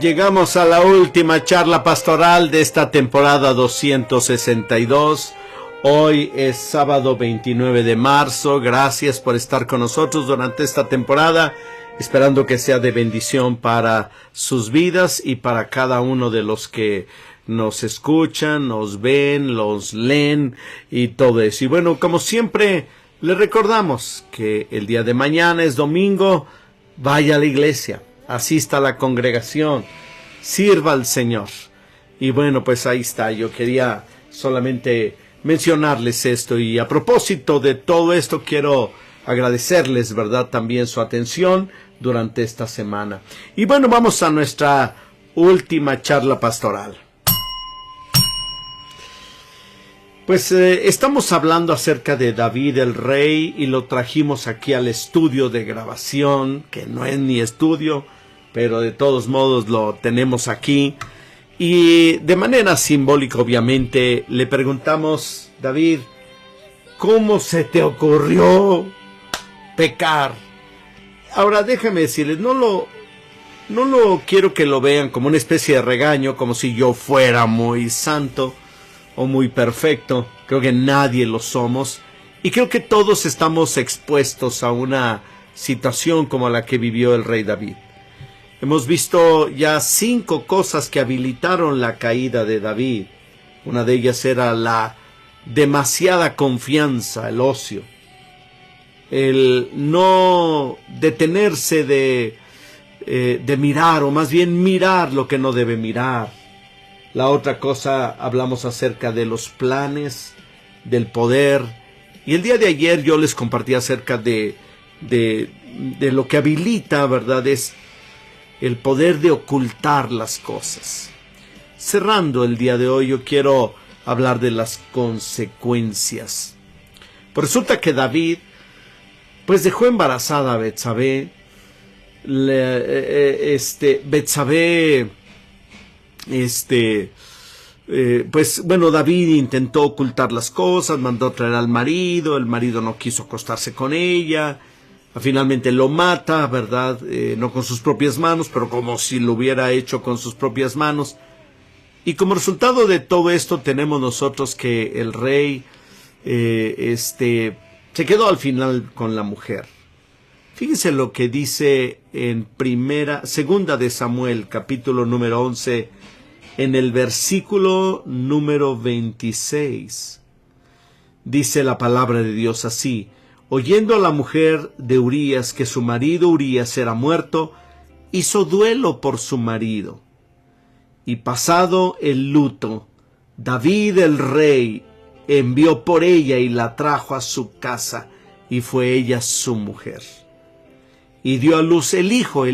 Llegamos a la última charla pastoral de esta temporada 262. Hoy es sábado 29 de marzo. Gracias por estar con nosotros durante esta temporada, esperando que sea de bendición para sus vidas y para cada uno de los que nos escuchan, nos ven, los leen y todo eso. Y bueno, como siempre, les recordamos que el día de mañana es domingo. Vaya a la iglesia, asista a la congregación, sirva al Señor. Y bueno, pues ahí está. Yo quería solamente mencionarles esto, y a propósito de todo esto quiero agradecerles, ¿verdad?, también su atención durante esta semana. Y bueno, vamos a nuestra última charla pastoral. Pues estamos hablando acerca de David el rey y lo trajimos aquí al estudio de grabación, que no es ni estudio, pero de todos modos lo tenemos aquí. Y de manera simbólica, obviamente, le preguntamos: David, ¿cómo se te ocurrió pecar? Ahora déjame decirles, no lo quiero que lo vean como una especie de regaño, como si yo fuera muy santo o muy perfecto. Creo que nadie lo somos, y creo que todos estamos expuestos a una situación como la que vivió el rey David. Hemos visto ya 5 cosas que habilitaron la caída de David. Una de ellas era la demasiada confianza, el ocio, el no detenerse de mirar, o más bien mirar lo que no debe mirar. La otra cosa, hablamos acerca de los planes, del poder. Y el día de ayer yo les compartí acerca de lo que habilita, ¿verdad?, es el poder de ocultar las cosas. Cerrando el día de hoy, yo quiero hablar de las consecuencias. Pues resulta que David, pues dejó embarazada a Betsabé. Betsabé, pues bueno, David intentó ocultar las cosas, mandó traer al marido, el marido no quiso acostarse con ella, finalmente lo mata, ¿verdad? No con sus propias manos, pero como si lo hubiera hecho con sus propias manos. Y como resultado de todo esto tenemos nosotros que el rey se quedó al final con la mujer. Fíjense lo que dice en segunda de Samuel, capítulo número 11, en el versículo número 26. Dice la palabra de Dios así: oyendo a la mujer de Urías que su marido Urías era muerto, hizo duelo por su marido. Y pasado el luto, David el rey envió por ella y la trajo a su casa, y fue ella su mujer. Y dio a luz el hijo de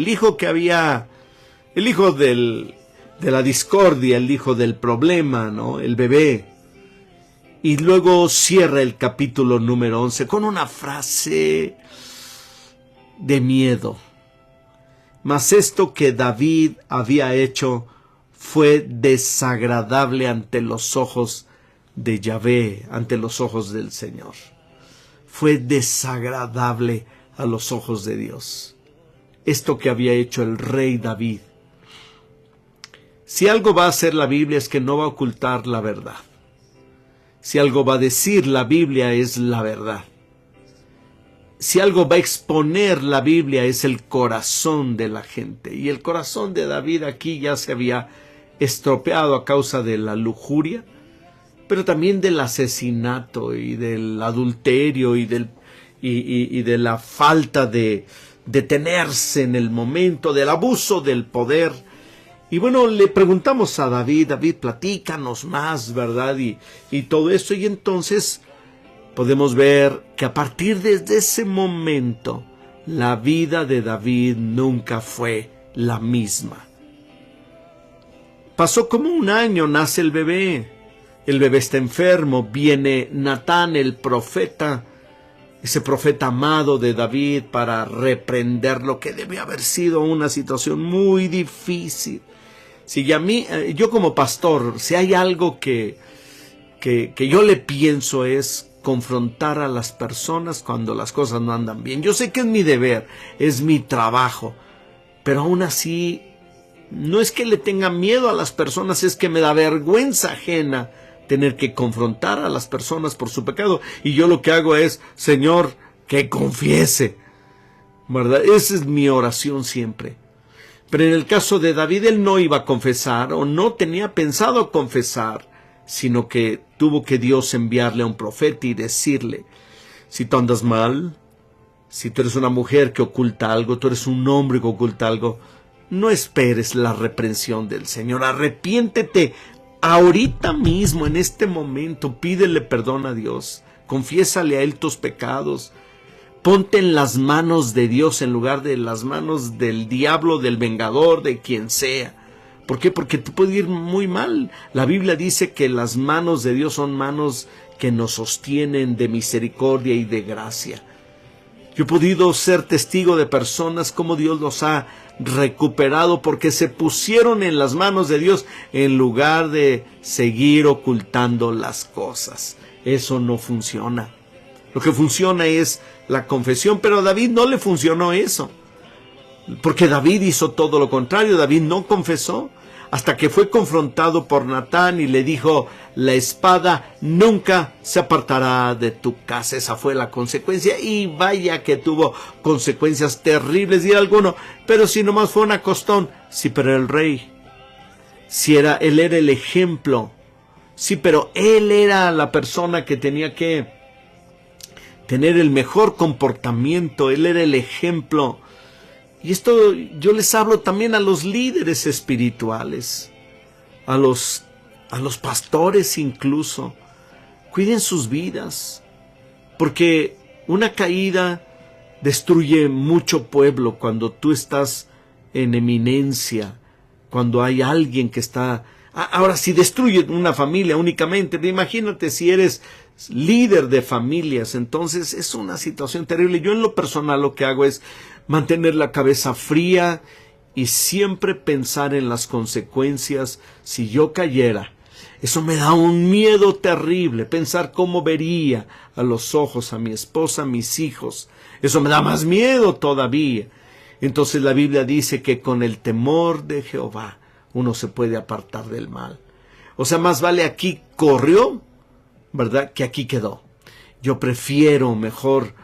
la discordia, el hijo del problema, ¿no?, el bebé. Y luego cierra el capítulo número 11 con una frase de miedo. Mas esto que David había hecho fue desagradable ante los ojos de Yahvé, ante los ojos del Señor. Fue desagradable a los ojos de Dios. Esto que había hecho el rey David. Si algo va a hacer la Biblia es que no va a ocultar la verdad. Si algo va a decir la Biblia es la verdad. Si algo va a exponer la Biblia es el corazón de la gente. Y el corazón de David aquí ya se había estropeado a causa de la lujuria, pero también del asesinato y del adulterio y de la falta de detenerse en el momento, del abuso del poder. Y bueno, le preguntamos a David: David, platícanos más, ¿verdad? Y todo eso. Y entonces podemos ver que a partir de ese momento, la vida de David nunca fue la misma. Pasó como un año, nace el bebé. El bebé está enfermo. Viene Natán, el profeta, ese profeta amado de David, para reprender lo que debe haber sido una situación muy difícil. Si yo como pastor, si hay algo que yo le pienso es confrontar a las personas cuando las cosas no andan bien. Yo sé que es mi deber, es mi trabajo, pero aún así No es que le tenga miedo a las personas, es que me da vergüenza ajena tener que confrontar a las personas por su pecado. Y yo lo que hago es, Señor, que confiese, ¿verdad? Esa es mi oración siempre. Pero en el caso de David, él no iba a confesar o no tenía pensado confesar, sino que tuvo que Dios enviarle a un profeta y decirle, si tú andas mal, si tú eres una mujer que oculta algo, tú eres un hombre que oculta algo, no esperes la reprensión del Señor. Arrepiéntete ahorita mismo, en este momento. Pídele perdón a Dios. Confiésale a Él tus pecados. Ponte en las manos de Dios en lugar de las manos del diablo, del vengador, de quien sea. ¿Por qué? Porque te puede ir muy mal. La Biblia dice que las manos de Dios son manos que nos sostienen de misericordia y de gracia. Yo he podido ser testigo de personas como Dios los ha recuperado porque se pusieron en las manos de Dios en lugar de seguir ocultando las cosas. Eso no funciona. Lo que funciona es la confesión, pero a David no le funcionó eso. Porque David hizo todo lo contrario. David no confesó hasta que fue confrontado por Natán y le dijo, la espada nunca se apartará de tu casa. Esa fue la consecuencia, y vaya que tuvo consecuencias terribles, dirá alguno, pero si nomás fue un acostón. Sí, pero el rey, él era el ejemplo. Sí, pero él era la persona que tenía que tener el mejor comportamiento. Él era el ejemplo. Y esto yo les hablo también a los líderes espirituales, a los pastores incluso. Cuiden sus vidas, porque una caída destruye mucho pueblo cuando tú estás en eminencia, cuando hay alguien que está... Ahora, si destruye una familia únicamente, imagínate si eres líder de familias, entonces es una situación terrible. Yo en lo personal lo que hago es mantener la cabeza fría y siempre pensar en las consecuencias si yo cayera. Eso me da un miedo terrible, pensar cómo vería a los ojos a mi esposa, a mis hijos. Eso me da más miedo todavía. Entonces la Biblia dice que con el temor de Jehová uno se puede apartar del mal. O sea, más vale aquí corrió, ¿verdad?, que aquí quedó. Yo prefiero mejor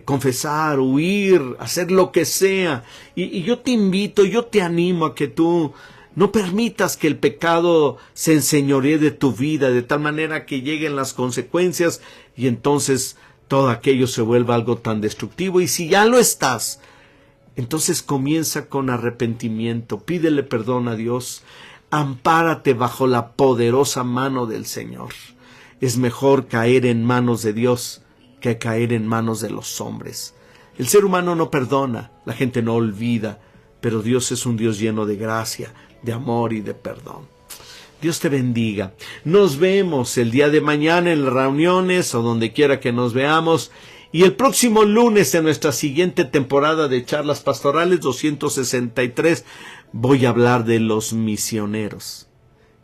confesar, huir, hacer lo que sea. Y yo te invito, yo te animo a que tú no permitas que el pecado se enseñoree de tu vida, de tal manera que lleguen las consecuencias y entonces todo aquello se vuelva algo tan destructivo. Y si ya lo estás, entonces comienza con arrepentimiento, pídele perdón a Dios, ampárate bajo la poderosa mano del Señor. Es mejor caer en manos de Dios que caer en manos de los hombres. El ser humano no perdona, la gente no olvida, pero Dios es un Dios lleno de gracia, de amor y de perdón. Dios te bendiga. Nos vemos el día de mañana en las reuniones o donde quiera que nos veamos. Y el próximo lunes en nuestra siguiente temporada de Charlas Pastorales 263 voy a hablar de los misioneros.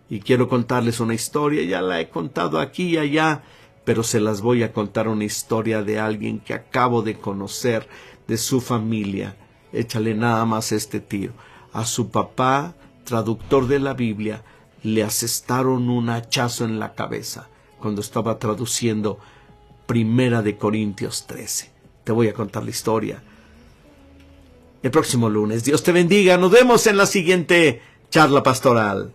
Y quiero contarles una historia, ya la he contado aquí y allá, pero se las voy a contar, una historia de alguien que acabo de conocer, de su familia. Échale nada más este tiro. A su papá, traductor de la Biblia, le asestaron un hachazo en la cabeza cuando estaba traduciendo Primera de Corintios 13. Te voy a contar la historia el próximo lunes. Dios te bendiga. Nos vemos en la siguiente charla pastoral.